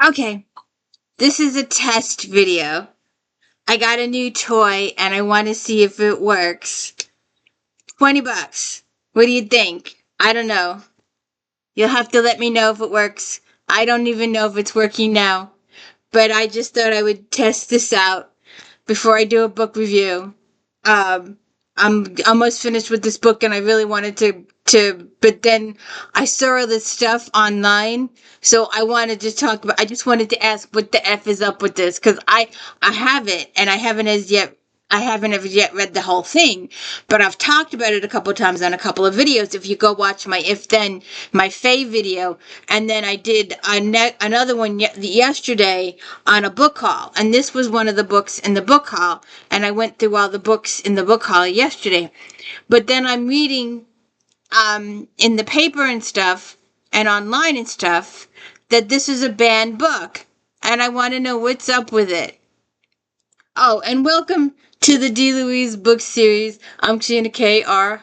Okay, this is a test video. I got a new toy and I want to see if it works. $20. What do you think? I don't know. You'll have to let me know if it works. I don't even know if it's working now. But I just thought I would test this out before I do a book review. Um, I'm almost finished with this book, and I really wanted to, but then I saw all this stuff online, so I wanted to talk about. I just wanted to ask what the f is up with this because I have it, and I haven't as yet. I haven't ever yet read the whole thing, but I've talked about it a couple of times on a couple of videos. If you go watch my If Then, my Faye video, and then I did another one yesterday on a book haul. And this was one of the books in the book haul. And I went through all the books in the book haul yesterday. But then I'm reading in the paper and stuff and online and stuff that this is a banned book. And I want to know what's up with it. Oh, and welcome to the D. Louise book series. I'm Christina Kristina.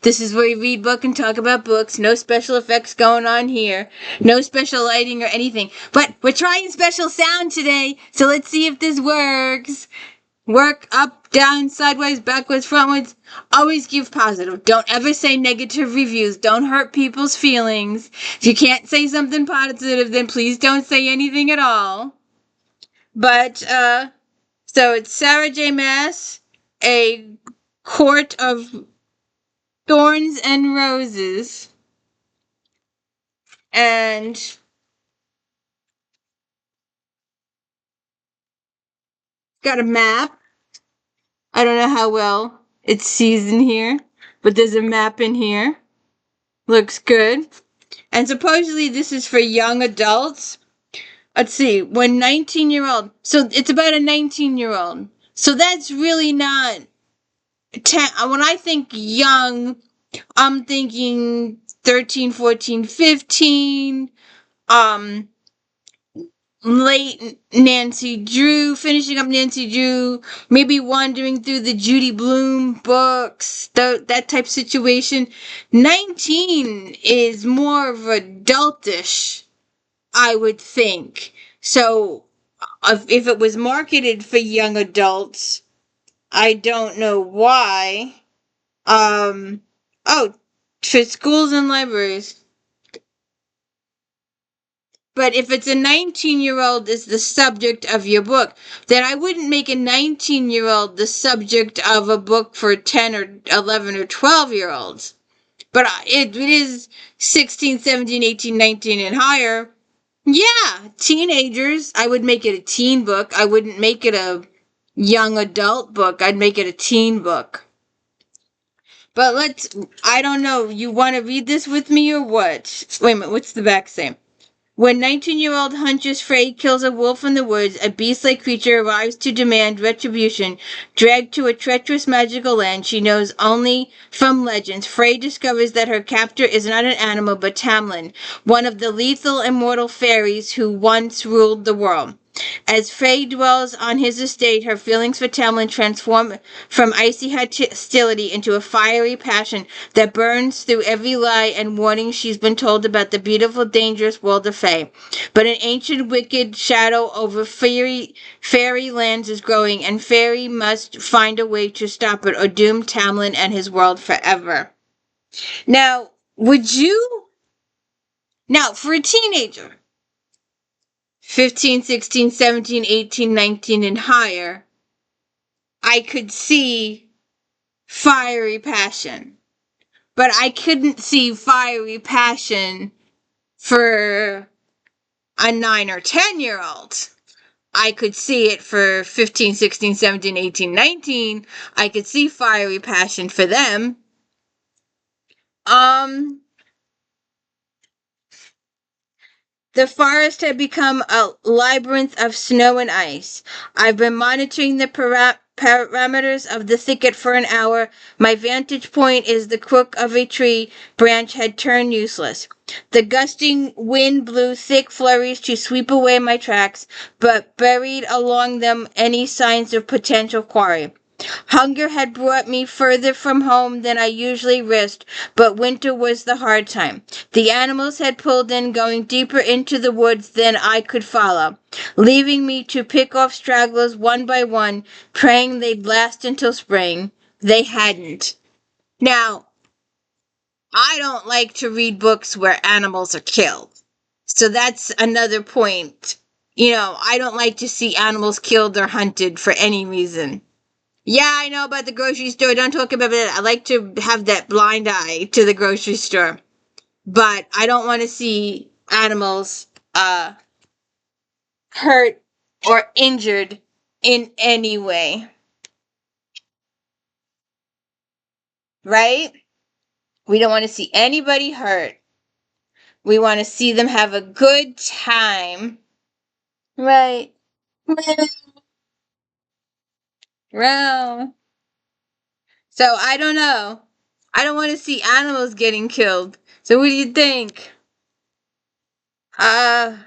This is where we read book and talk about books. No special effects going on here. No special lighting or anything. But we're trying special sound today, so let's see if this works. Work up, down, sideways, backwards, frontwards. Always give positive. Don't ever say negative reviews. Don't hurt people's feelings. If you can't say something positive, then please don't say anything at all. But, so it's Sarah J. Maas, A Court of Thorns and Roses. And got a map. I don't know how well it sees in here, but there's a map in here. Looks good. And supposedly this is for young adults. Let's see, when 19-year-old. So it's about a 19-year-old. So that's really not. When I think young, I'm thinking 13, 14, 15. Late Nancy Drew, finishing up Nancy Drew, maybe wandering through the Judy Blume books, that type situation. 19 is more of adultish, I would think. So if it was marketed for young adults, I don't know why. Oh, for schools and libraries. But if it's a 19-year-old is the subject of your book, then I wouldn't make a 19-year-old the subject of a book for 10 or 11 or 12-year-olds. But it is 16, 17, 18, 19 and higher. Yeah, teenagers. I would make it a teen book. I wouldn't make it a young adult book. I'd make it a teen book. But I don't know, you want to read this with me or what? Wait a minute, what's the back say? When 19-year-old Huntress Frey kills a wolf in the woods, a beast-like creature arrives to demand retribution. Dragged to a treacherous magical land she knows only from legends, Frey discovers that her captor is not an animal but Tamlin, one of the lethal immortal fairies who once ruled the world. As Frey dwells on his estate, her feelings for Tamlin transform from icy hostility into a fiery passion that burns through every lie and warning she's been told about the beautiful, dangerous world of Fae. But an ancient, wicked shadow over fairy lands is growing, and Fairy must find a way to stop it or doom Tamlin and his world forever. Now, for a teenager, 15, 16, 17, 18, 19, and higher, I could see fiery passion. But I couldn't see fiery passion for a 9 or 10-year-old. I could see it for 15, 16, 17, 18, 19. I could see fiery passion for them. The forest had become a labyrinth of snow and ice. I've been monitoring the parameters of the thicket for an hour. My vantage point is the crook of a tree branch had turned useless. The gusting wind blew thick flurries to sweep away my tracks, but buried along them any signs of potential quarry. Hunger had brought me further from home than I usually risked, but winter was the hard time. The animals had pulled in, going deeper into the woods than I could follow, leaving me to pick off stragglers one by one, praying they'd last until spring. They hadn't. Now, I don't like to read books where animals are killed. So that's another point. I don't like to see animals killed or hunted for any reason. Yeah, I know about the grocery store. Don't talk about it. I like to have that blind eye to the grocery store. But I don't want to see animals hurt or injured in any way. Right? We don't want to see anybody hurt. We want to see them have a good time. Right. Well, so I don't know. I don't want to see animals getting killed. So what do you think? Uh,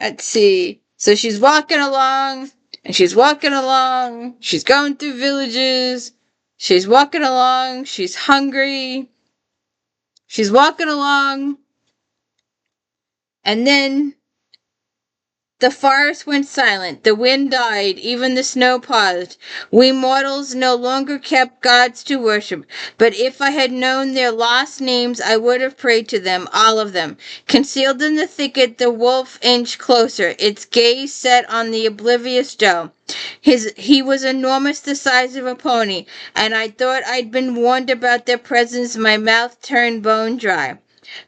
let's see. So she's walking along, and she's walking along. She's going through villages. She's walking along. She's hungry. She's walking along. And then the forest went silent, the wind died, even the snow paused. We mortals no longer kept gods to worship, but if I had known their lost names, I would have prayed to them, all of them. Concealed in the thicket, the wolf inched closer, its gaze set on the oblivious doe. He was enormous, the size of a pony, and I thought I'd been warned about their presence. My mouth turned bone dry.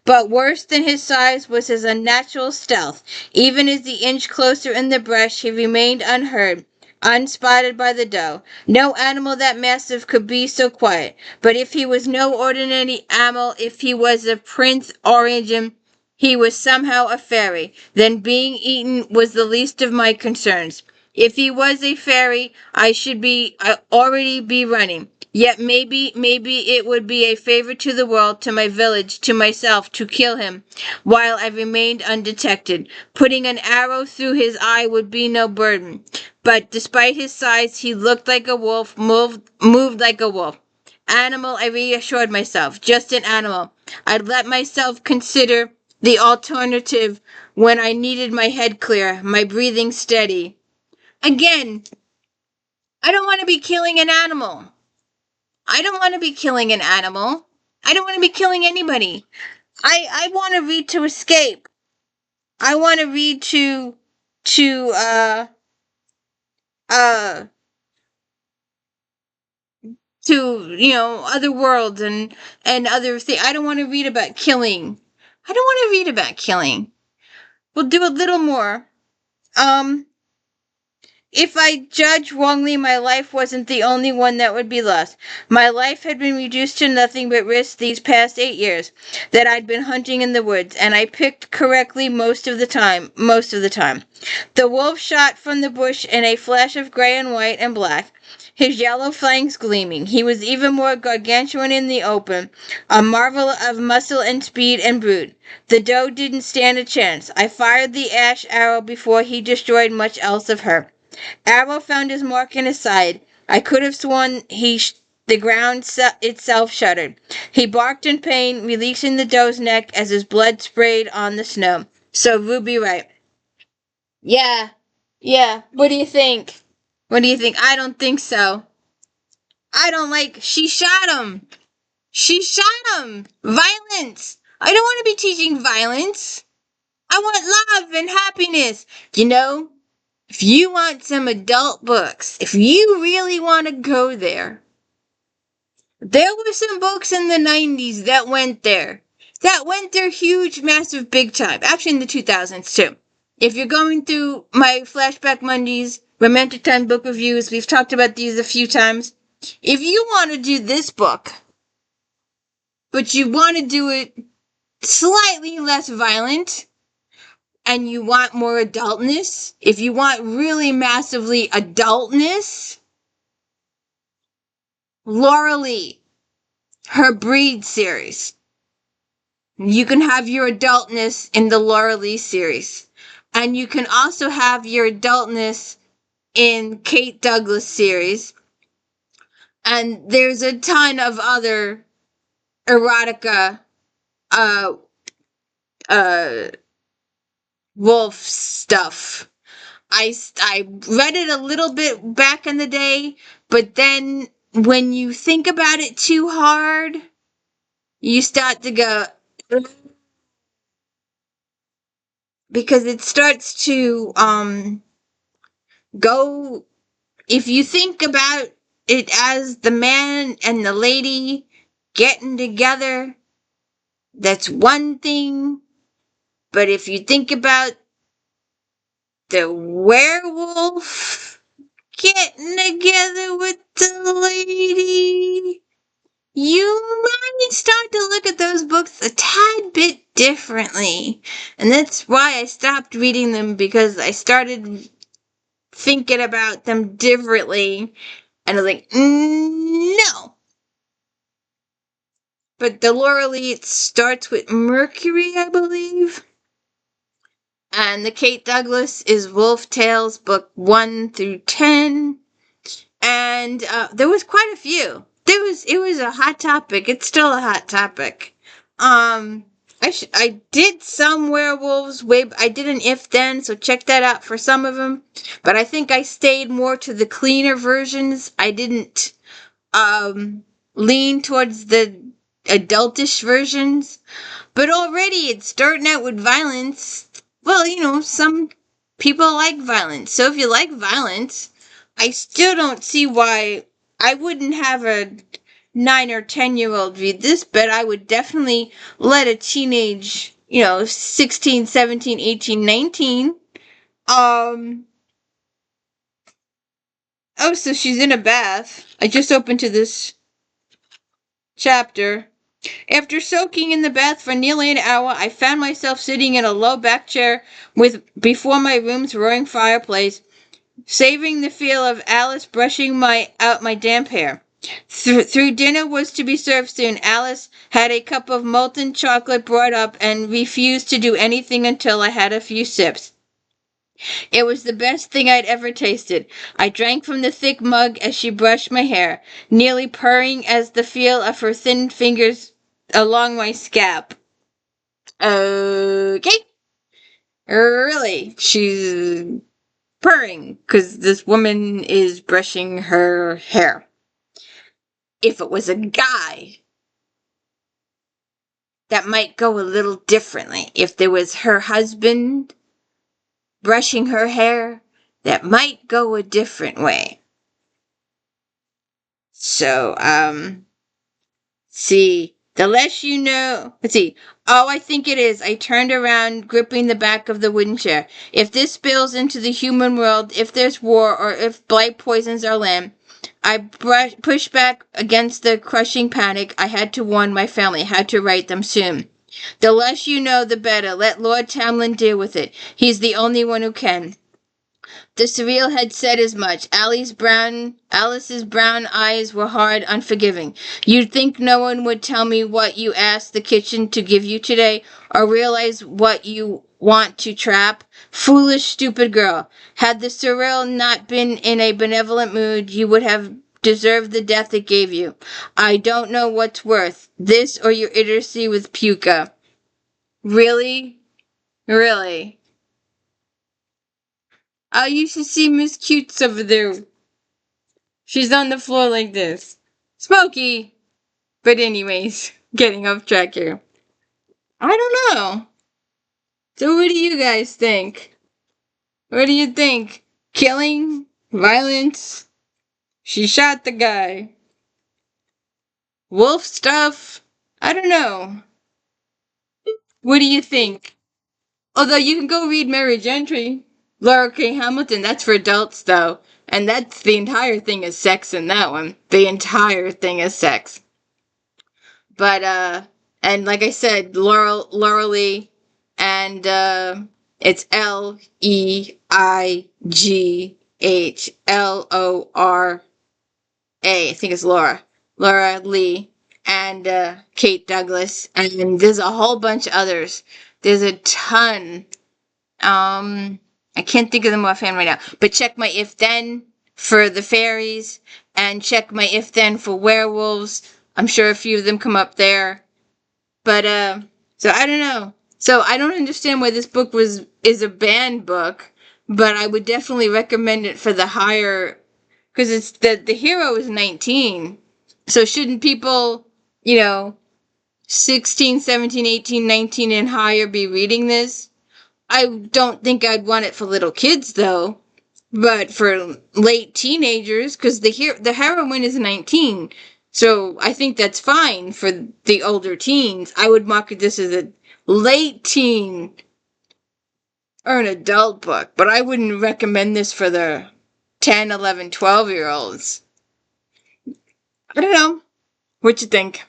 But worse than his size was his unnatural stealth. Even as he inched closer in the brush, he remained unheard, unspotted by the doe. No animal that massive could be so quiet. But if he was no ordinary animal, if he was of Prince Origin, he was somehow a fairy. Then being eaten was the least of my concerns. If he was a fairy, I already be running. Yet maybe it would be a favor to the world, to my village, to myself, to kill him, while I remained undetected. Putting an arrow through his eye would be no burden. But despite his size, he looked like a wolf, moved like a wolf. Animal, I reassured myself, just an animal. I'd let myself consider the alternative when I needed my head clear, my breathing steady. Again, I don't want to be killing an animal. I don't want to be killing an animal. I don't want to be killing anybody. I want to read to escape. I want to read to uh to other worlds and other things. I don't want to read about killing. I don't want to read about killing. We'll do a little more. Um If I judge wrongly, my life wasn't the only one that would be lost. My life had been reduced to nothing but risk these past 8 years that I'd been hunting in the woods, and I picked correctly most of the time. The wolf shot from the bush in a flash of gray and white and black, his yellow flanks gleaming. He was even more gargantuan in the open, a marvel of muscle and speed and brute. The doe didn't stand a chance. I fired the ash arrow before he destroyed much else of her. Arrow found his mark in his side. I could have sworn the ground itself shuddered. He barked in pain, releasing the doe's neck as his blood sprayed on the snow. So Ruby right. Yeah. Yeah. What do you think? What do you think? I don't think so. I don't like. She shot him. She shot him. Violence. I don't want to be teaching violence. I want love and happiness. If you want some adult books, if you really want to go there, there were some books in the 90s that went there. That went there huge, massive, big time. Actually, in the 2000s, too. If you're going through my Flashback Mondays, Romantic Time book reviews, we've talked about these a few times. If you want to do this book, but you want to do it slightly less violent, and you want more adultness, if you want really massively adultness, Laura Lee, her Breed series. You can have your adultness in the Laura Lee series. And you can also have your adultness in Kate Douglas series. And there's a ton of other erotica uh uh wolf stuff. I read it a little bit back in the day, but then when you think about it too hard, you start to go, because it starts to go, if you think about it as the man and the lady getting together, that's one thing. But if you think about the werewolf getting together with the lady, you might start to look at those books a tad bit differently. And that's why I stopped reading them, because I started thinking about them differently. And I was like, no. But the Laura Lee, it starts with Mercury, I believe. And the Kate Douglas is Wolf Tales, book 1 through 10. And there was quite a few. It was a hot topic. It's still a hot topic. I did some werewolves I did an if then, so check that out for some of them. But I think I stayed more to the cleaner versions. I didn't lean towards the adultish versions. But already it's starting out with violence. Well, some people like violence. So if you like violence, I still don't see why I wouldn't have a 9 or 10-year-old read this, but I would definitely let a teenage, 16, 17, 18, 19. Oh, so she's in a bath. I just opened to this chapter. After soaking in the bath for nearly an hour, I found myself sitting in a low back chair before my room's roaring fireplace, savoring the feel of Alice brushing out my damp hair. Through dinner was to be served soon. Alice had a cup of molten chocolate brought up and refused to do anything until I had a few sips. It was the best thing I'd ever tasted. I drank from the thick mug as she brushed my hair, nearly purring as the feel of her thin fingers along my scalp. Okay. Really? She's purring because this woman is brushing her hair. If it was a guy, that might go a little differently. If there was her husband brushing her hair, that might go a different way. So, see, the less you know. Let's see. Oh, I think it is. I turned around, gripping the back of the wooden chair. If this spills into the human world, if there's war, or if blight poisons our land, I pushed back against the crushing panic. I had to warn my family. I had to write them soon. The less you know, the better. Let Lord Tamlin deal with it. He's the only one who can. The surreal had said as much. Alice's brown eyes were hard, unforgiving. You'd think no one would tell me what you asked the kitchen to give you today, or realize what you want to trap? Foolish, stupid girl. Had the surreal not been in a benevolent mood, you would have deserved the death it gave you. I don't know what's worse, this or your idiocy with Puka. Really? Really? Oh, you should see Miss Cutes over there. She's on the floor like this. Smokey! But anyways, getting off track here. I don't know. So what do you guys think? What do you think? Killing? Violence? She shot the guy. Wolf stuff? I don't know. What do you think? Although you can go read Mary Gentry. Laura K. Hamilton, that's for adults though. And that's the entire thing is sex in that one. The entire thing is sex. But and like I said, Laura Lee, and it's LeighLora. I think it's Laura Lee, and Kate Douglas, and there's a whole bunch of others. There's a ton. I can't think of them offhand right now. But check my if then for the fairies, and check my if then for werewolves. I'm sure a few of them come up there. But so I don't know. So I don't understand why this book is a banned book, but I would definitely recommend it for the higher, because it's the hero is 19. So shouldn't people, 16, 17, 18, 19 and higher be reading this? I don't think I'd want it for little kids though, but for late teenagers, because the heroine is 19, so I think that's fine for the older teens. I would market this as a late teen or an adult book, but I wouldn't recommend this for the 10, 11, 12 year olds. I don't know. What you think?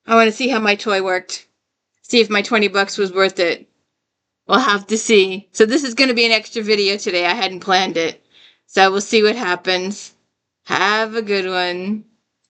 I want to see how my toy worked. See if my $20 was worth it. We'll have to see. So this is going to be an extra video today. I hadn't planned it. So we'll see what happens. Have a good one.